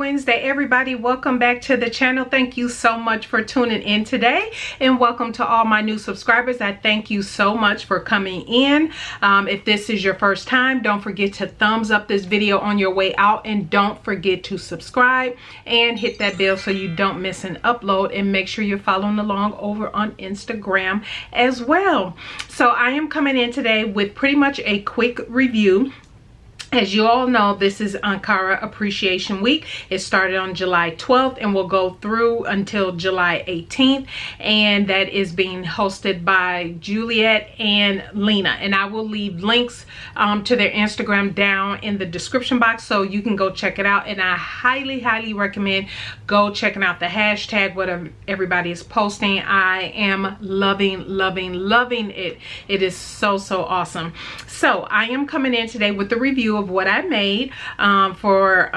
Wednesday, everybody. Welcome back to the channel. Thank you so much for tuning in today, and welcome to all my new subscribers. I thank you so much for coming in. If this is your first time, don't forget to thumbs up this video on your way out, and don't forget to subscribe and hit that bell so you don't miss an upload, and make sure you're following along over on Instagram as well. So I am coming in today with pretty much a quick review. As you all know, this is Anakara Appreciation Week. It started on July 12th and will go through until July 18th. And that is being hosted by Juliet and Lena. And I will leave links to their Instagram down in the description box so you can go check it out. And I highly, highly recommend go checking out the hashtag, whatever everybody is posting. I am loving, loving, loving it. It is so, so awesome. So I am coming in today with the review of what I made for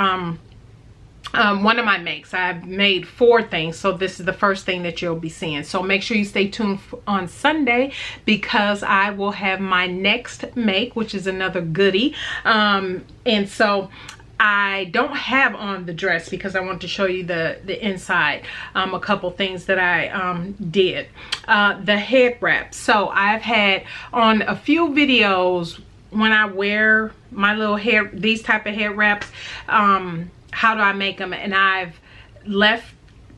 one of my makes. I've made 4 things, so this is the first thing that you'll be seeing. So make sure you stay tuned on Sunday, because I will have my next make, which is another goodie. And so I don't have on the dress because I want to show you the inside. A couple things that I did. The head wrap. So I've had on a few videos when I wear my little hair, these type of head wraps, how do I make them? And I've left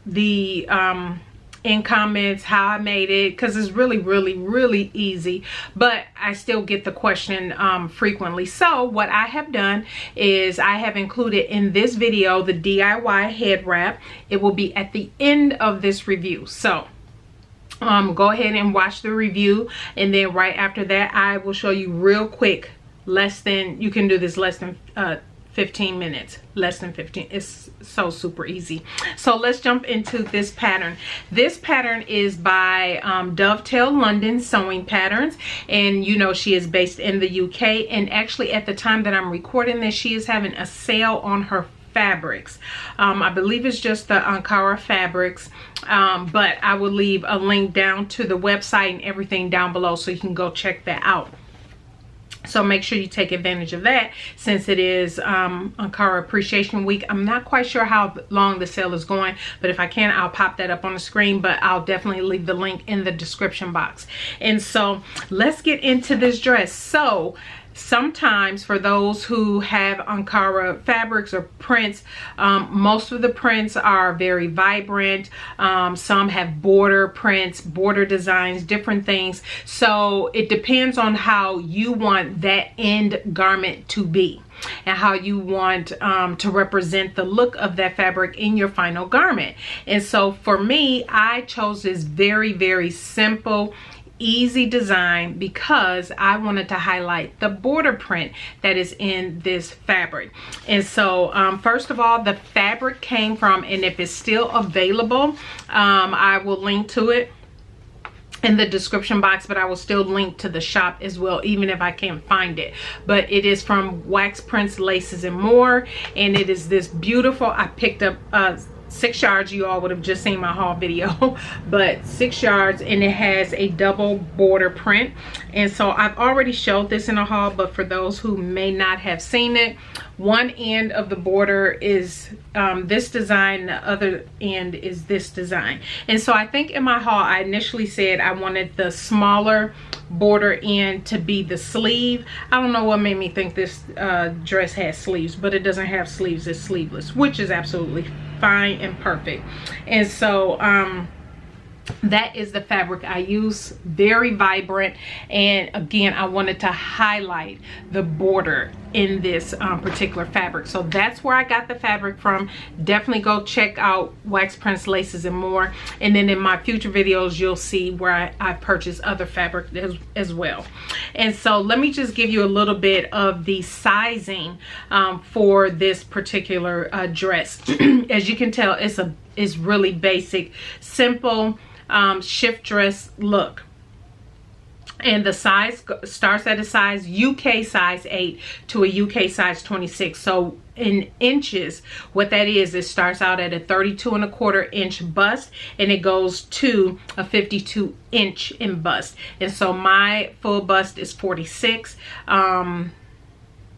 the in comments how I made it, because it's really, really, really easy, but I still get the question frequently. So what I have done is I have included in this video the DIY head wrap. It will be at the end of this review. So go ahead and watch the review, and then right after that I will show you real quick, you can do this less than 15 minutes, less than 15. It's so super easy. So let's jump into this pattern. This pattern is by Dovetailed London Sewing Patterns, and you know she is based in the UK, and actually at the time that I'm recording this, she is having a sale on her fabrics. I believe it's just the Anakara fabrics, but I will leave a link down to the website and everything down below so you can go check that out. So make sure you take advantage of that, since it is Anakara Appreciation Week. I'm not quite sure how long the sale is going, but if I can, I'll pop that up on the screen, but I'll definitely leave the link in the description box. And so let's get into this dress. So sometimes for those who have Anakara fabrics or prints, most of the prints are very vibrant. Some have border prints, border designs, different things. So it depends on how you want that end garment to be, and how you want to represent the look of that fabric in your final garment. And so for me, I chose this very, very simple, easy design because I wanted to highlight the border print that is in this fabric. And so first of all, the fabric came from, and if it's still available, I will link to it in the description box, but I will still link to the shop as well, even if I can't find it. But it is from Wax Prints, Laces and More, and it is this beautiful, I picked up 6 yards. You all would have just seen my haul video, but 6 yards, and it has a double border print. And so I've already showed this in a haul, but for those who may not have seen it, one end of the border is this design, the other end is this design. And so I think in my haul I initially said I wanted the smaller border end to be the sleeve. I don't know what made me think this dress has sleeves, but it doesn't have sleeves. It's sleeveless, which is absolutely fine and perfect. And so that is the fabric I use, very vibrant. And again, I wanted to highlight the border in this particular fabric. So that's where I got the fabric from. Definitely go check out Wax Prints, Laces and More. And then in my future videos, you'll see where I purchase other fabric as well. And so let me just give you a little bit of the sizing for this particular dress. As you can tell, it's really basic, simple shift dress look. And the size starts at a size UK size 8 to a UK size 26. So in inches, what that is, it starts out at a 32¼ inch bust, and it goes to a 52 inch in bust. And so my full bust is 46.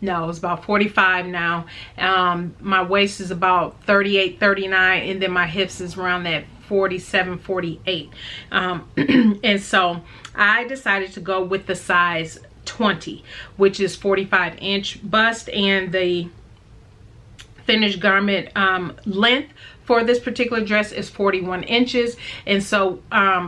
no, it's about 45 now. My waist is about 38, 39, and then my hips is around that 47, 48. And so I decided to go with the size 20, which is 45-inch bust, and the finished garment length for this particular dress is 41 inches. And so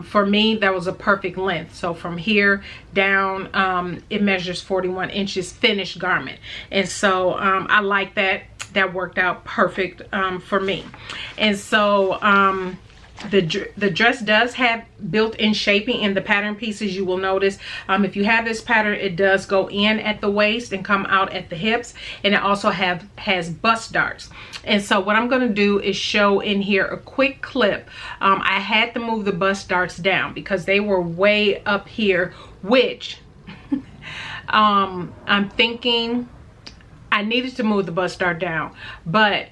for me, that was a perfect length. So from here down, it measures 41 inches finished garment. And so I like that. That worked out perfect for me. And so the dress does have built-in shaping in the pattern pieces. You will notice if you have this pattern, it does go in at the waist and come out at the hips, and it also has bust darts. And so what I'm going to do is show in here a quick clip. I had to move the bust darts down because they were way up here, which I'm thinking I needed to move the bust dart down, but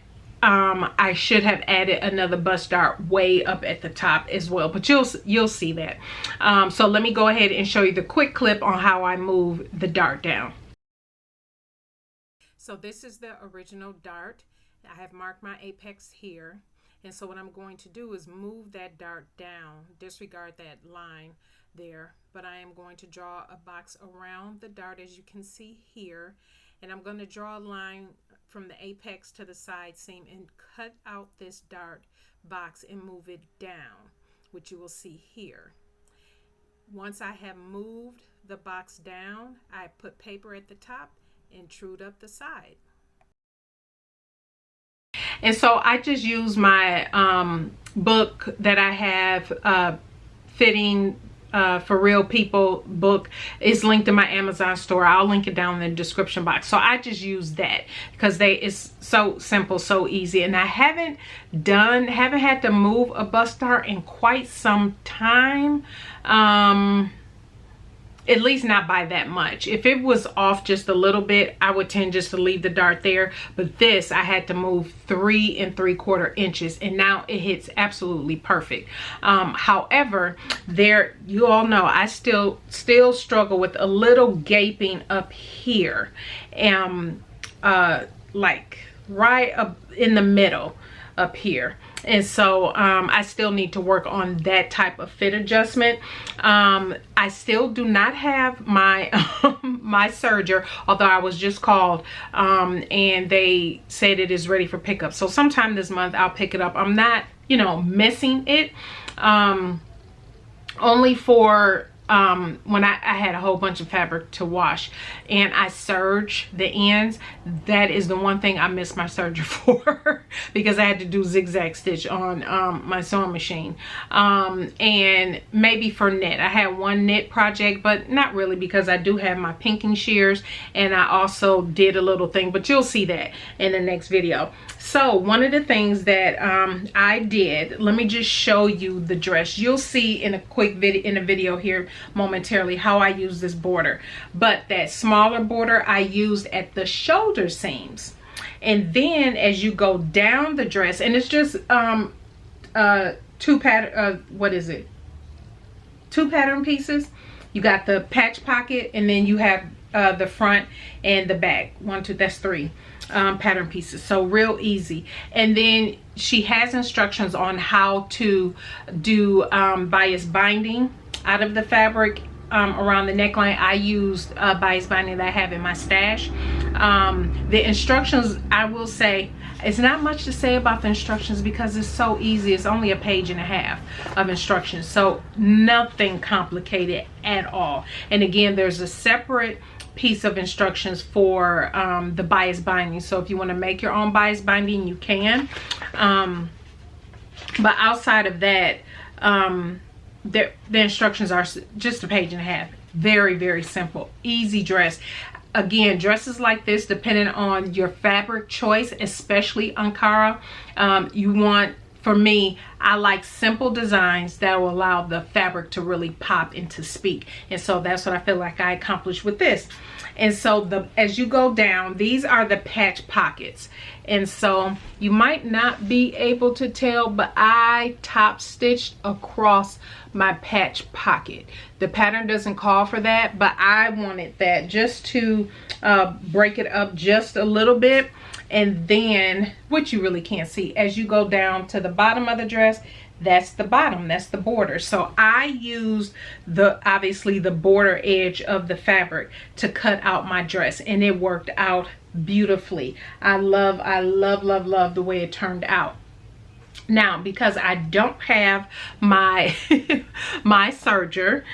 I should have added another bust dart way up at the top as well, but you'll see that. So let me go ahead and show you the quick clip on how I move the dart down. So this is the original dart. I have marked my apex here, and so what I'm going to do is move that dart down, disregard that line there, but I am going to draw a box around the dart, as you can see here, and I'm going to draw a line from the apex to the side seam and cut out this dart box and move it down, which you will see here. Once I have moved the box down, I put paper at the top and trued up the side. And so I just use my book that I have, Fitting for Real People book. Is linked in my Amazon store. I'll link it down in the description box. So I just use that because it's so simple, so easy, and I haven't had to move a bust dart in quite some time. At least not by that much. If it was off just a little bit, I would tend just to leave the dart there. But this, I had to move 3 3/4 inches, and now it hits absolutely perfect. However, you all know I still struggle with a little gaping up here, like right up in the middle up here. And so I still need to work on that type of fit adjustment. I still do not have my my serger, although I was just called and they said it is ready for pickup. So sometime this month I'll pick it up. I'm not, missing it. Only for when I had a whole bunch of fabric to wash and I serge the ends. That is the one thing I miss my serger for because I had to do zigzag stitch on my sewing machine. And maybe for knit, I had one knit project, but not really because I do have my pinking shears, and I also did a little thing, but you'll see that in the next video. So one of the things that I did, let me just show you the dress. You'll see in a quick video here momentarily how I use this border, but that smaller border I used at the shoulder seams. And then as you go down the dress, and it's just two pattern pieces. You got the patch pocket, and then you have the front and the back. 1, 2, that's 3 pattern pieces. So real easy. And then she has instructions on how to do bias binding out of the fabric around the neckline. I used bias binding that I have in my stash. The instructions, I will say, it's not much to say about the instructions because it's so easy. It's only a page and a half of instructions, so nothing complicated at all. And again, there's a separate piece of instructions for the bias binding, so if you want to make your own bias binding, you can. But outside of that, the instructions are just a page and a half. Very, very simple, easy dress. Again, dresses like this, depending on your fabric choice, especially Ankara, for me, I like simple designs that will allow the fabric to really pop and to speak. And so that's what I feel like I accomplished with this. And so as you go down, these are the patch pockets. And so you might not be able to tell, but I top stitched across my patch pocket. The pattern doesn't call for that, but I wanted that just to break it up just a little bit. And then what you really can't see, as you go down to the bottom of the dress, that's the bottom, that's the border. So I used obviously the border edge of the fabric to cut out my dress, and it worked out beautifully. I love the way it turned out. Now, because I don't have my my serger,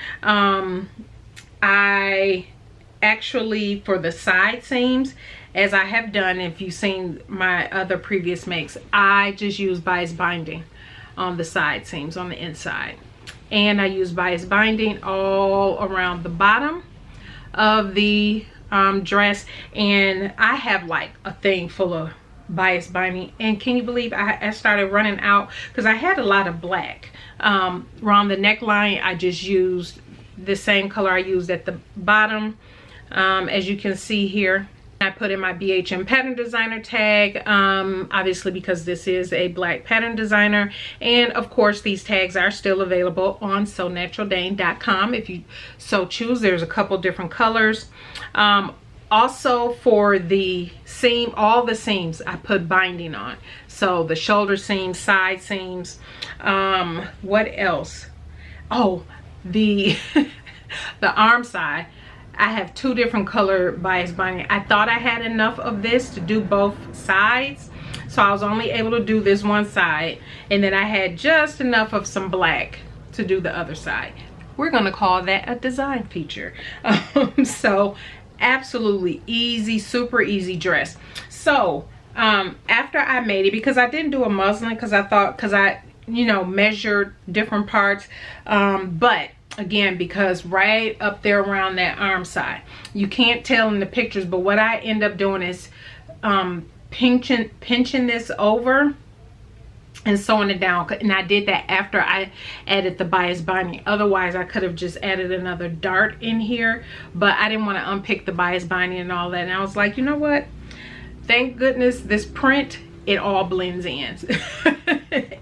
I actually, for the side seams, as I have done, if you've seen my other previous makes, I just use bias binding on the side seams on the inside, and I use bias binding all around the bottom of the dress. And I have like a thing full of bias binding, and can you believe I started running out because I had a lot of black around the neckline. I just used the same color I used at the bottom, as you can see here. I put in my BHM pattern designer tag, obviously because this is a black pattern designer. And of course, these tags are still available on NaturalDane.com if you so choose. There's a couple different colors. Also, for the seam, all the seams I put binding on. So the shoulder seams, side seams, what else? Oh, the the arm side, I have two different color bias binding. I thought I had enough of this to do both sides, so I was only able to do this one side, and then I had just enough of some black to do the other side. We're gonna call that a design feature. So absolutely easy, super easy dress. So after I made it, because I didn't do a muslin because I measured different parts, but again, because right up there around that arm side, you can't tell in the pictures, but what I end up doing is pinching this over and sewing it down. And I did that after I added the bias binding. Otherwise, I could have just added another dart in here, but I didn't want to unpick the bias binding and all that. And I was like, you know what? Thank goodness this print, it all blends in.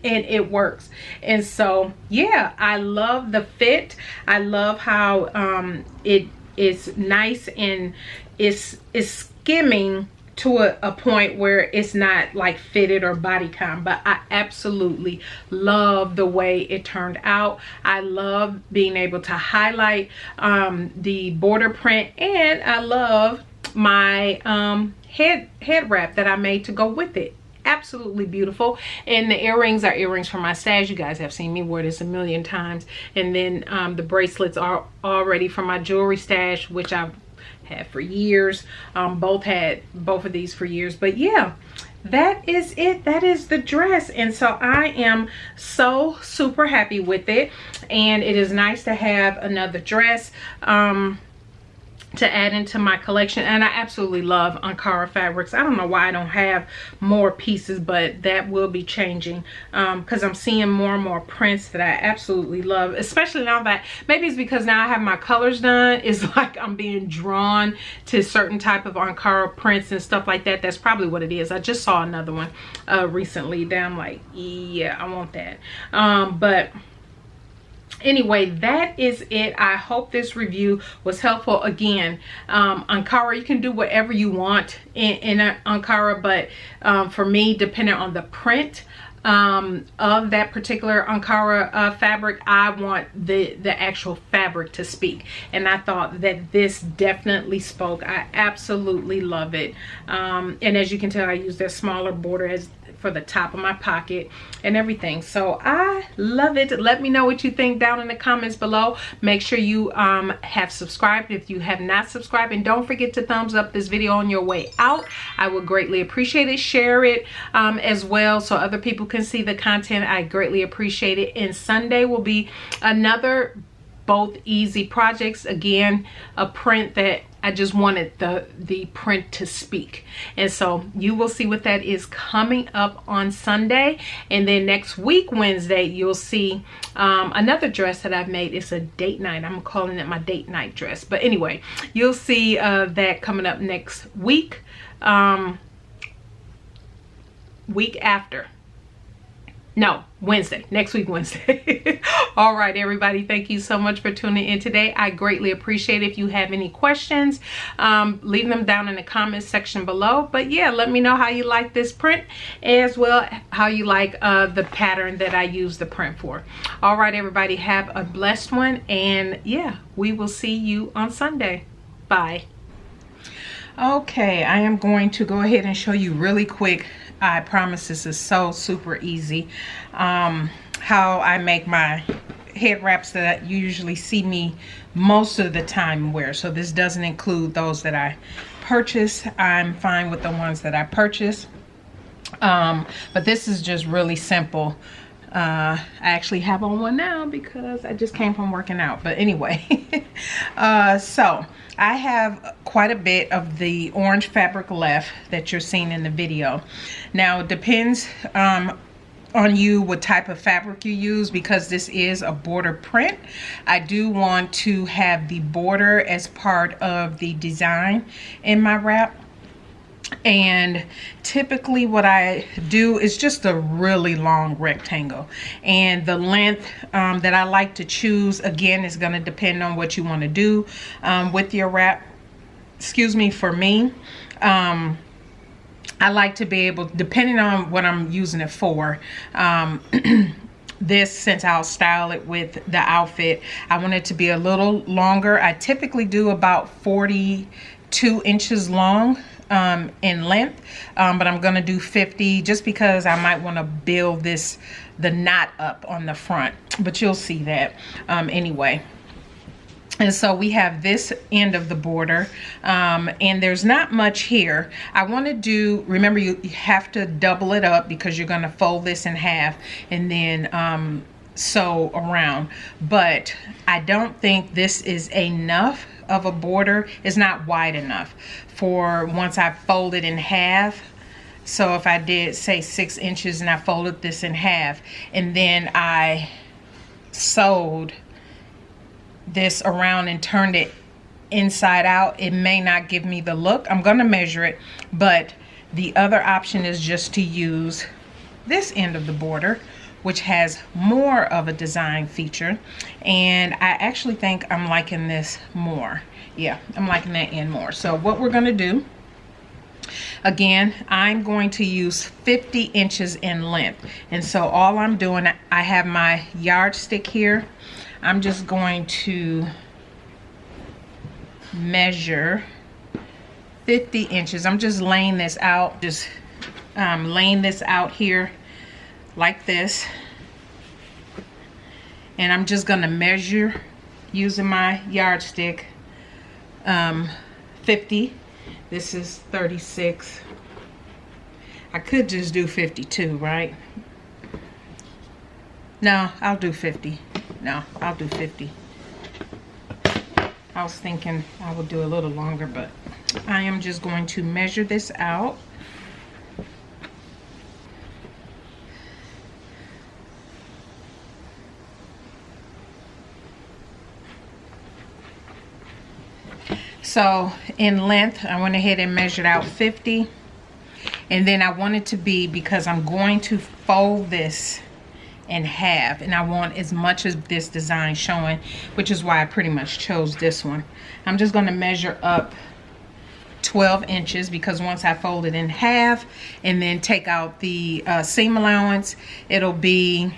And it works. And so yeah, I love the fit. I love how it is nice, and it's skimming to a point where it's not like fitted or bodycon, but I absolutely love the way it turned out. I love being able to highlight the border print, and I love my head wrap that I made to go with it. Absolutely beautiful. And the earrings are earrings from my stash. You guys have seen me wear this a million times. And then the bracelets are already from my jewelry stash, which I've had for years. Both of these for years. But yeah, that is it. That is the dress. And so I am so super happy with it, and it is nice to have another dress to add into my collection. And I absolutely love Ankara fabrics. I don't know why I don't have more pieces, but that will be changing because I'm seeing more and more prints that I absolutely love, especially now that maybe it's because now I have my colors done. It's like I'm being drawn to certain type of Ankara prints and stuff like that. That's probably what it is. I just saw another one recently that I'm like, yeah, I want that. But anyway, that is it. I hope this review was helpful. Again, Ankara, you can do whatever you want in Ankara, but for me, depending on the print of that particular Ankara fabric, I want the actual fabric to speak, and I thought that this definitely spoke. I absolutely love it. And as you can tell, I used that smaller border as for the top of my pocket and everything. So I love it. Let me know what you think down in the comments below. Make sure you have subscribed if you have not subscribed, and don't forget to thumbs up this video on your way out. I would greatly appreciate it. Share it as well so other people can see the content. I greatly appreciate it. And Sunday will be another both easy projects. Again, a print that I just wanted the print to speak. And so you will see what that is coming up on Sunday. And then next week, Wednesday, you'll see another dress that I've made. It's a date night. I'm calling it my date night dress. But anyway, you'll see that coming up next week. Week after. No, Wednesday. Next week, Wednesday. All right, everybody. Thank you so much for tuning in today. I greatly appreciate it. If you have any questions, leave them down in the comments section below. But yeah, let me know how you like this print, as well how you like the pattern that I use the print for. All right, everybody. Have a blessed one. And yeah, we will see you on Sunday. Bye. Okay, I am going to go ahead and show you really quick. I promise this is so super easy. How I make my head wraps that you usually see me most of the time wear. So this doesn't include those that I purchase. I'm fine with the ones that I purchase. But this is just really simple. I actually have on one now because I just came from working out. But anyway, so I have quite a bit of the orange fabric left that you're seeing in the video. Now it depends on you what type of fabric you use, because this is a border print. I do want to have the border as part of the design in my wrap. And typically what I do is just a really long rectangle, and the length that I like to choose, again, is going to depend on what you want to do with your wrap. Excuse me, for me, I like to be able, depending on what I'm using it for, this, since I'll style it with the outfit, I want it to be a little longer. I typically do about 42 inches long in length, but I'm gonna do 50 just because I might want to build the knot up on the front, but you'll see that anyway. And so we have this end of the border, and there's not much here. I want to do, remember, you have to double it up because you're going to fold this in half and then sew around. But I don't think this is enough of a border. It's not wide enough for once I fold it in half. So if I did, say, 6 inches and I folded this in half and then I sewed this around and turned it inside out, it may not give me the look. I'm going to measure it, but the other option is just to use this end of the border, which has more of a design feature, and I actually think I'm liking this more. Yeah, I'm liking that end more. So what we're going to do, again, I'm going to use 50 inches in length, and so all I'm doing, I have my yardstick here. I'm just going to measure 50 inches. I'm just laying this out, laying this out here like this. And I'm just going to measure using my yardstick 50. This is 36. I could just do 52, right? No, I'll do 50. No, I'll do 50. I was thinking I would do a little longer, but I am just going to measure this out. So in length, I went ahead and measured out 50. And then I want it to be, because I'm going to fold this in half, and I want as much of this design showing, which is why I pretty much chose this one. I'm just going to measure up 12 inches, because once I fold it in half and then take out the seam allowance, it'll be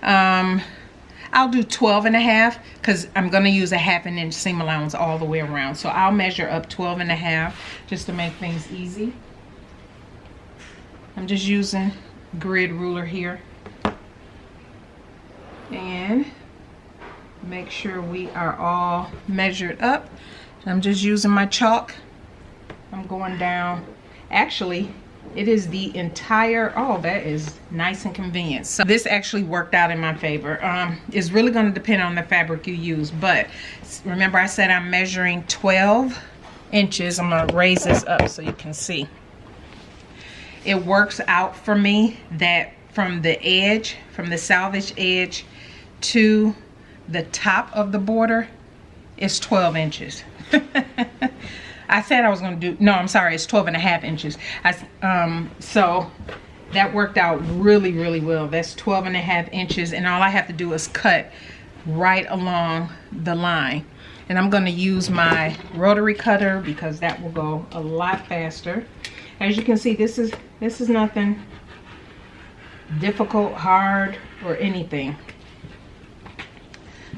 I'll do 12 and a half, because I'm going to use a 1/2 inch seam allowance all the way around. So I'll measure up 12 and a half just to make things easy. I'm just using grid ruler here. And make sure we are all measured up. I'm just using my chalk. I'm going down. Actually, It is the entire, oh, that is nice and convenient. So this actually worked out in my favor. It's really going to depend on the fabric you use, but remember I said I'm measuring 12 inches. I'm going to raise this up so you can see. It works out for me that from the edge, from the selvage edge to the top of the border is 12 inches. I said I was going to do, no, I'm sorry, it's 12.5 inches. So that worked out really, really well. That's 12.5 inches, and all I have to do is cut right along the line. And I'm going to use my rotary cutter because that will go a lot faster. As you can see, this is nothing difficult, hard, or anything.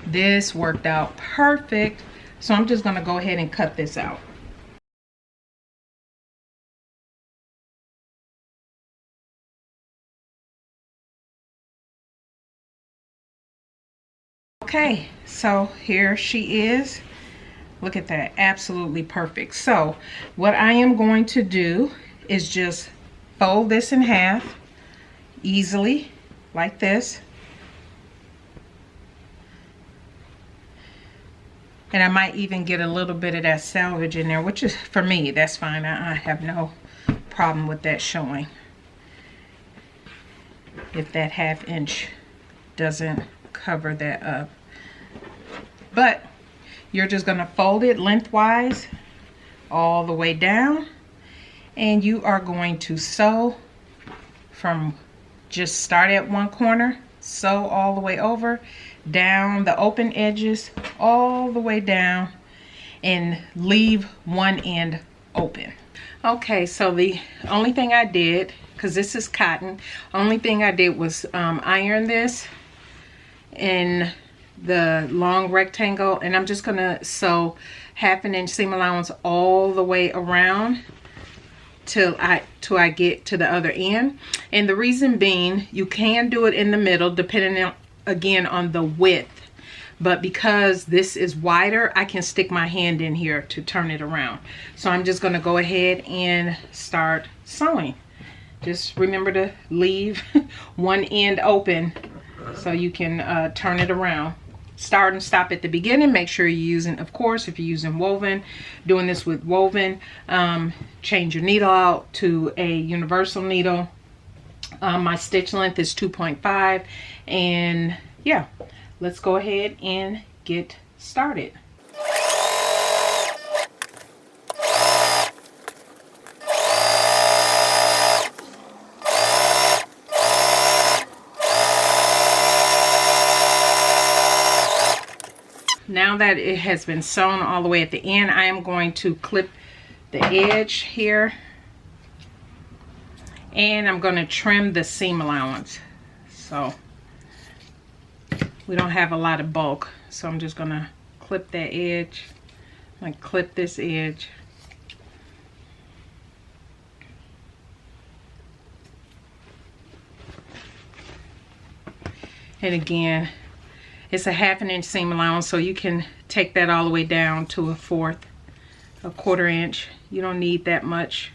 This worked out perfect. So I'm just going to go ahead and cut this out. Okay, so here she is. Look at that, absolutely perfect. So what I am going to do is just fold this in half easily like this. And I might even get a little bit of that selvage in there, which is, for me, that's fine. I have no problem with that showing. If that 1/2 inch doesn't cover that up. But you're just going to fold it lengthwise all the way down, and you are going to sew from, just start at one corner, sew all the way over, down the open edges all the way down, and leave one end open. Okay, so the only thing I did, because this is cotton, only thing I did was iron this in the long rectangle, and I'm just gonna sew 1/2 inch seam allowance all the way around till I get to the other end. And the reason being, you can do it in the middle depending on, again, on the width, but because this is wider, I can stick my hand in here to turn it around. So I'm just gonna go ahead and start sewing. Just remember to leave one end open so you can turn it around. Start and stop at the beginning. Make sure you're using, of course, if you're using woven, doing this with woven, change your needle out to a universal needle. My stitch length is 2.5, and yeah, let's go ahead and get started. Now that it has been sewn all the way at the end, I am going to clip the edge here, and I'm going to trim the seam allowance. So we don't have a lot of bulk, so I'm just going to clip that edge. I'm going to clip this edge. And again, it's a 1/2 inch seam allowance, so you can take that all the way down to a 1/4, a 1/4 inch. You don't need that much.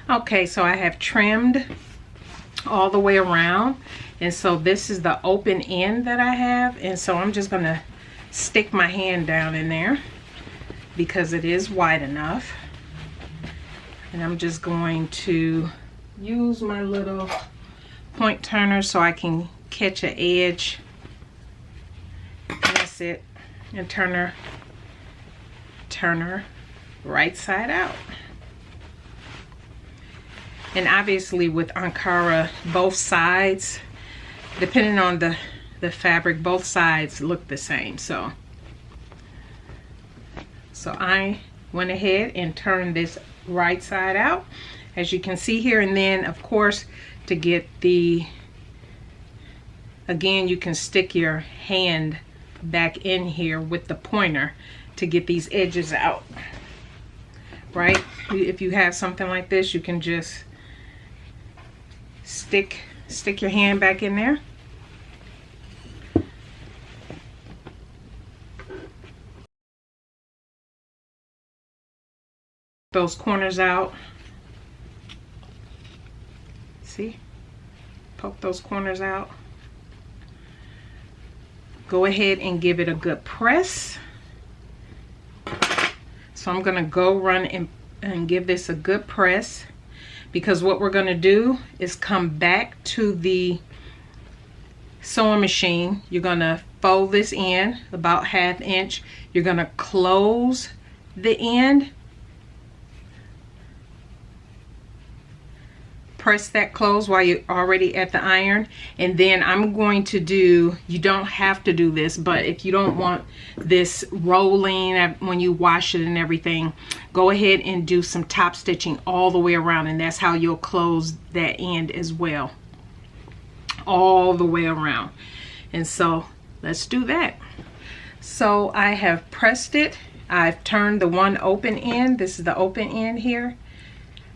Okay, so I have trimmed all the way around, and so this is the open end that I have, and so I'm just gonna stick my hand down in there because it is wide enough, and I'm just going to use my little point turner so I can catch an edge. That's it. And turn her right side out. And obviously with Anakara, both sides, depending on the fabric, both sides look the same. So I went ahead and turned this right side out, as you can see here. And then of course, to get the, again, you can stick your hand back in here with the pointer to get these edges out, right? If you have something like this, you can just stick your hand back in there. Those corners out. See? Poke those corners out. Go ahead and give it a good press. So I'm gonna go run and give this a good press, because what we're gonna do is come back to the sewing machine. You're gonna fold this in about 1/2 inch. You're gonna close the end, press that close while you're already at the iron, and then I'm going to do, you don't have to do this, but if you don't want this rolling when you wash it and everything, go ahead and do some top stitching all the way around, and that's how you'll close that end as well, all the way around. And so let's do that. So I have pressed it. I've turned the one open end. This is the open end here.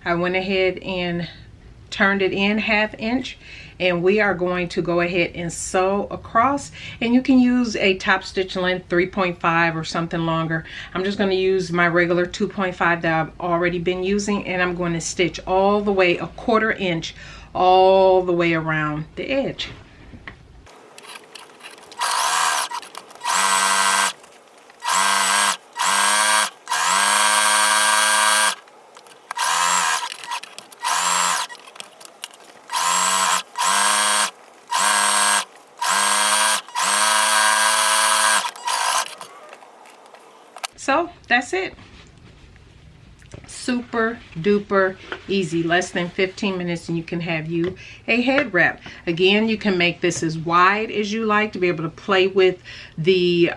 I went ahead and turned it in 1/2 inch, and we are going to go ahead and sew across. And you can use a top stitch length 3.5 or something longer. I'm just going to use my regular 2.5 that I've already been using, and I'm going to stitch all the way 1/4 inch all the way around the edge. So that's it. Super duper easy, less than 15 minutes, and you can have you a head wrap. Again, you can make this as wide as you like to be able to play with the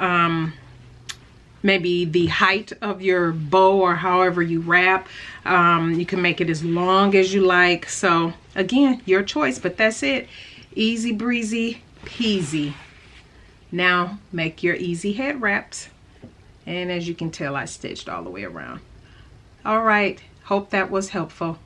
maybe the height of your bow or however you wrap. You can make it as long as you like. So again, your choice, but that's it. Easy breezy peasy. Now make your easy head wraps. And as you can tell, I stitched all the way around. All right, hope that was helpful.